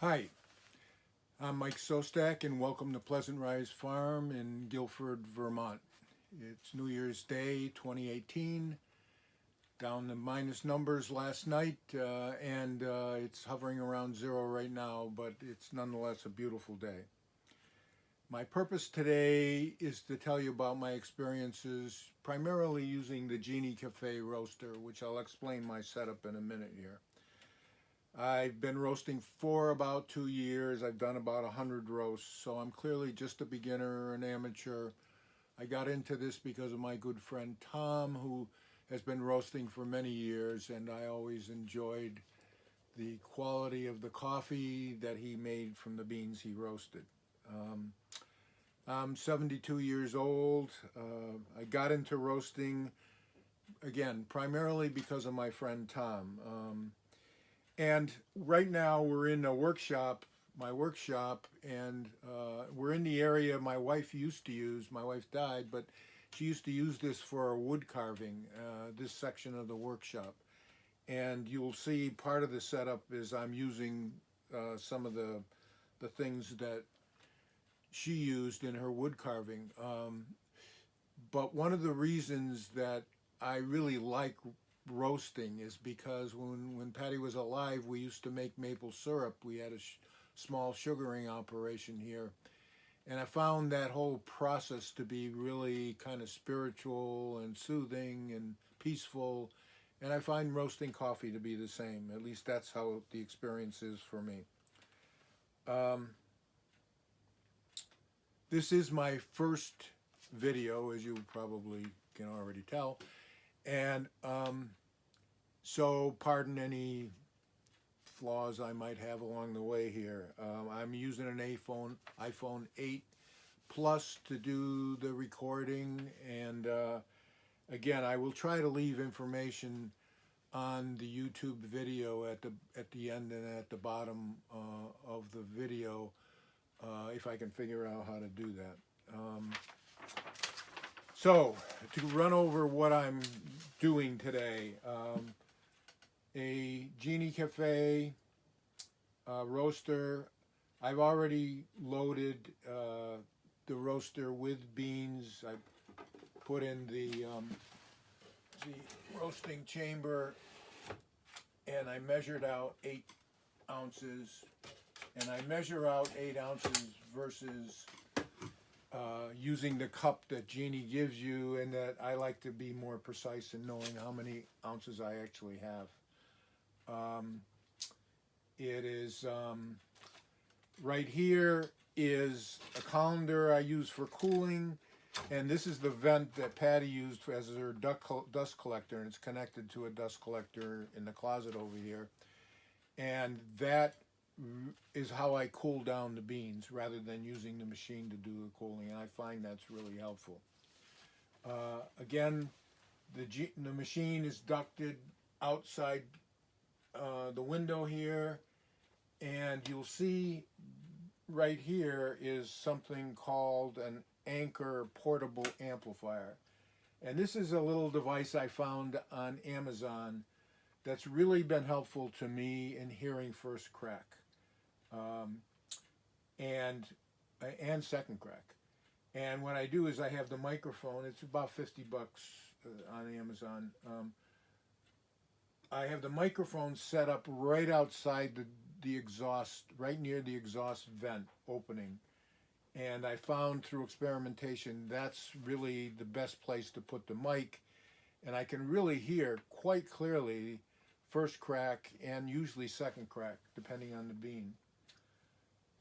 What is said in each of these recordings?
Hi, I'm Mike Sostak, and welcome to Pleasant Rise Farm in Guilford, Vermont. It's New Year's Day 2018, down to minus numbers last night, and it's hovering around zero right now, but it's nonetheless a beautiful day. My purpose today is to tell you about my experiences primarily using the Genie Cafe roaster, which I'll explain my setup in a minute here. I've been roasting for about 2 years. I've done about 100 roasts, so I'm clearly just a beginner, an amateur. I got into this because of my good friend Tom, who has been roasting for many years, and I always enjoyed the quality of the coffee that he made from the beans he roasted. Um, I'm 72 years old. I got into roasting, again, primarily because of my friend Tom. And right now we're in a workshop, my workshop, and we're in the area my wife used to use. My wife died, but she used to use this for wood carving, this section of the workshop. And you'll see part of the setup is I'm using some of the things that she used in her wood carving. But one of the reasons that I really like roasting is because when Patty was alive, we used to make maple syrup. We had a small sugaring operation here. And I found that whole process to be really kind of spiritual and soothing and peaceful. And I find roasting coffee to be the same. At least that's how the experience is for me. Um, this is my first video, as you probably can already tell. And so pardon any flaws I might have along the way here. I'm using an iPhone 8 Plus to do the recording, and again, I will try to leave information on the YouTube video at the end and at the bottom of the video if I can figure out how to do that. So to run over what I'm doing today, a Genie Cafe roaster. I've already loaded the roaster with beans. I put in the roasting chamber, and I measured out 8 ounces. And I measure out 8 ounces versus using the cup that Genie gives you, and that I like to be more precise in knowing how many ounces I actually have. It is right here is a colander I use for cooling, and this is the vent that Patty used as her dust collector, and it's connected to a dust collector in the closet over here. And that is how I cool down the beans rather than using the machine to do the cooling, and I find that's really helpful. Again, the machine is ducted outside the window here, and you'll see right here is something called an Anchor portable amplifier. And this is a little device I found on Amazon that's really been helpful to me in hearing first crack um, and second crack. And what I do is I have the microphone. It's about 50 bucks on Amazon. I have the microphone set up right outside the exhaust, right near the exhaust vent opening. And I found through experimentation that's really the best place to put the mic. And I can really hear quite clearly first crack and usually second crack, depending on the bean.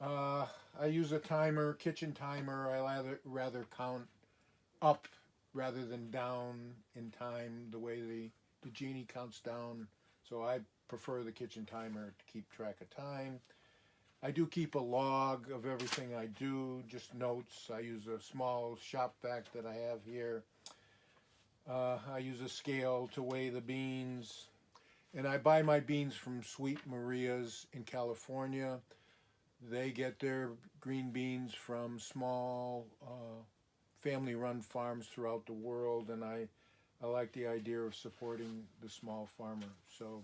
I use a timer, kitchen timer. I rather count up rather than down in time the way the Genie counts down. So I prefer the kitchen timer to keep track of time. I do keep a log of everything I do, just notes. I use a small shop vac that I have here. I use a scale to weigh the beans. And I buy my beans from Sweet Maria's in California. They get their green beans from small family-run farms throughout the world, and I like the idea of supporting the small farmer. So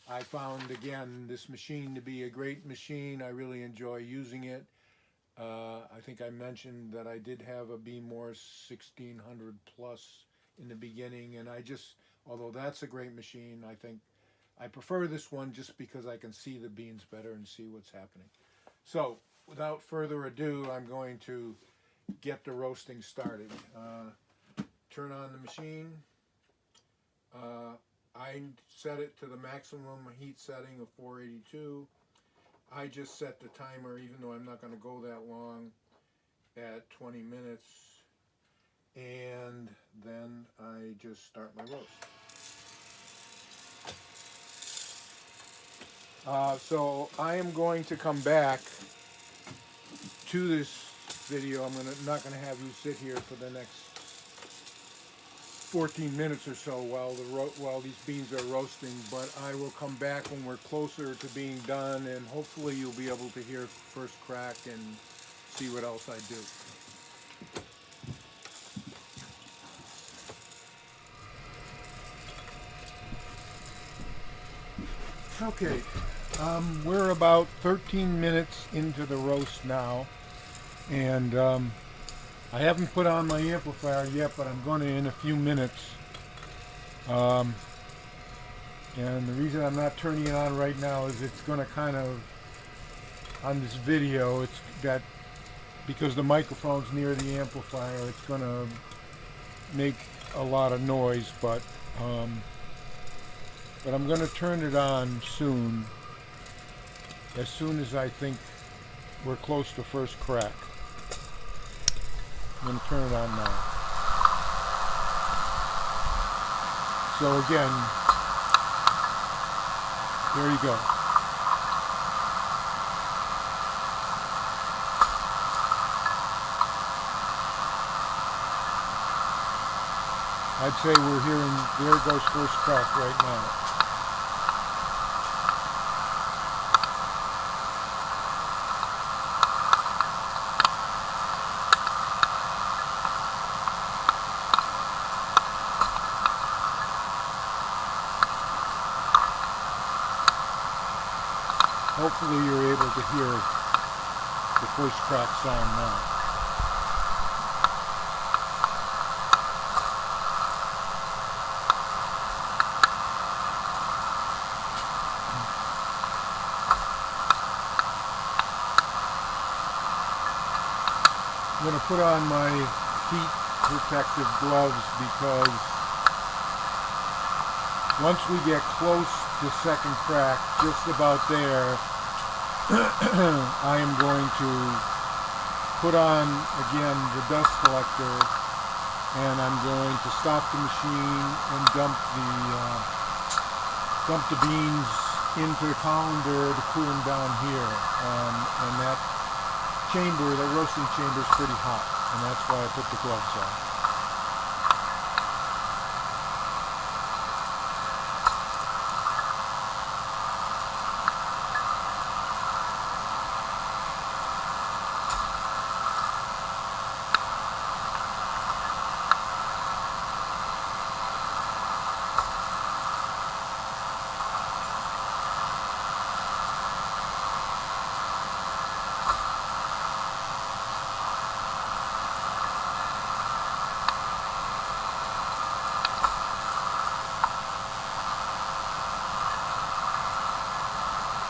I found again this machine to be a great machine. I really enjoy using it. I think I mentioned that I did have a Bean Morse 1600 plus in the beginning, and although that's a great machine, I think I prefer this one just because I can see the beans better and see what's happening. So, without further ado, I'm going to get the roasting started. Turn on the machine. I set it to the maximum heat setting of 482. I just set the timer, even though I'm not going to go that long, at 20 minutes. And then I just start my roast. So I am going to come back to this video. I'm not going to have you sit here for the next 14 minutes or so while these beans are roasting, but I will come back when we're closer to being done, and hopefully you'll be able to hear first crack and see what else I do. Okay, we're about 13 minutes into the roast now, and I haven't put on my amplifier yet, but I'm going to in a few minutes. And the reason I'm not turning it on right now is it's going to kind of, on this video, it's got, because the microphone's near the amplifier, it's going to make a lot of noise, but I'm going to turn it on soon, as soon as I think we're close to first crack. I'm going to turn it on now. So again, there you go. I'd say we're hearing, there goes first crack right now. Hopefully you're able to hear the first crack sound now. I'm going to put on my heat protective gloves because once we get close to second crack, just about there, I am going to put on again the dust collector, and I'm going to stop the machine and dump the beans into the colander to cool them down here. And that chamber, the roasting chamber, is pretty hot, and that's why I put the gloves on.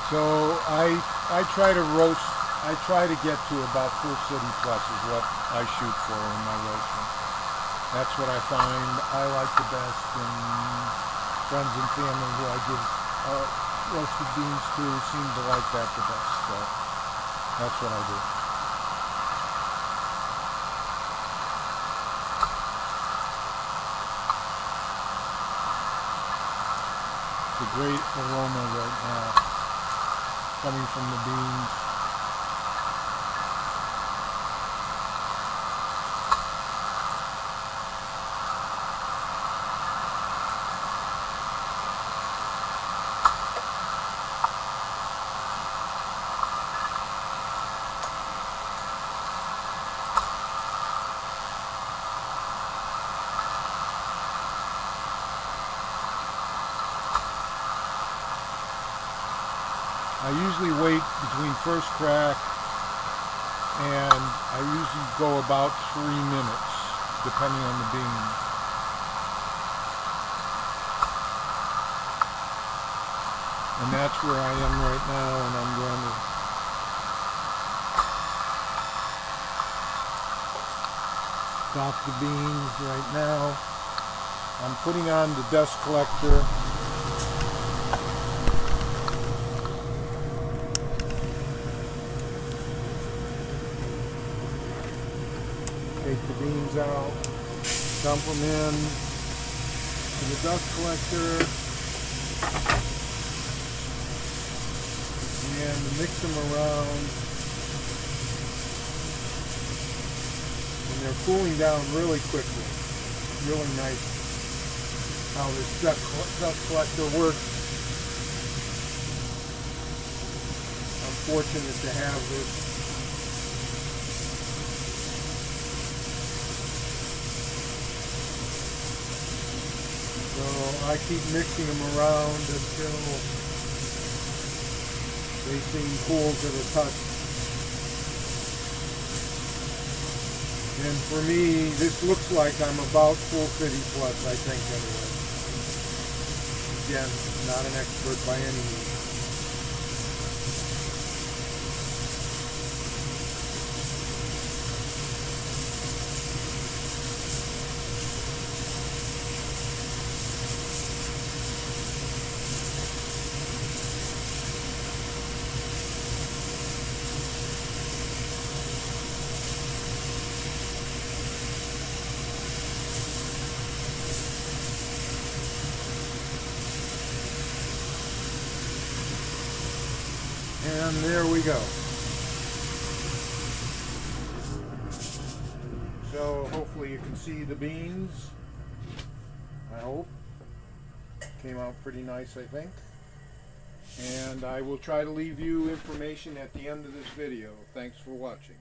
So I try to roast, I try to get to about full city plus is what I shoot for in my roasting. That's what I find I like the best, and friends and family who I give roasted beans to seem to like that the best. So that's what I do. It's a great aroma right now coming from the beans. I usually wait between first crack and I usually go about 3 minutes depending on the bean. And that's where I am right now, and I'm going to stop the beans right now. I'm putting on the dust collector. Take the beans out, dump them in to the dust collector, and mix them around. And they're cooling down really quickly. Really nice how this dust collector works. I'm fortunate to have this. So I keep mixing them around until they seem cool to the touch. And for me, this looks like I'm about full city plus, I think, anyway. Again, not an expert by any means. And there we go. So hopefully you can see the beans. I hope. Came out pretty nice, I think. And I will try to leave you information at the end of this video. Thanks for watching.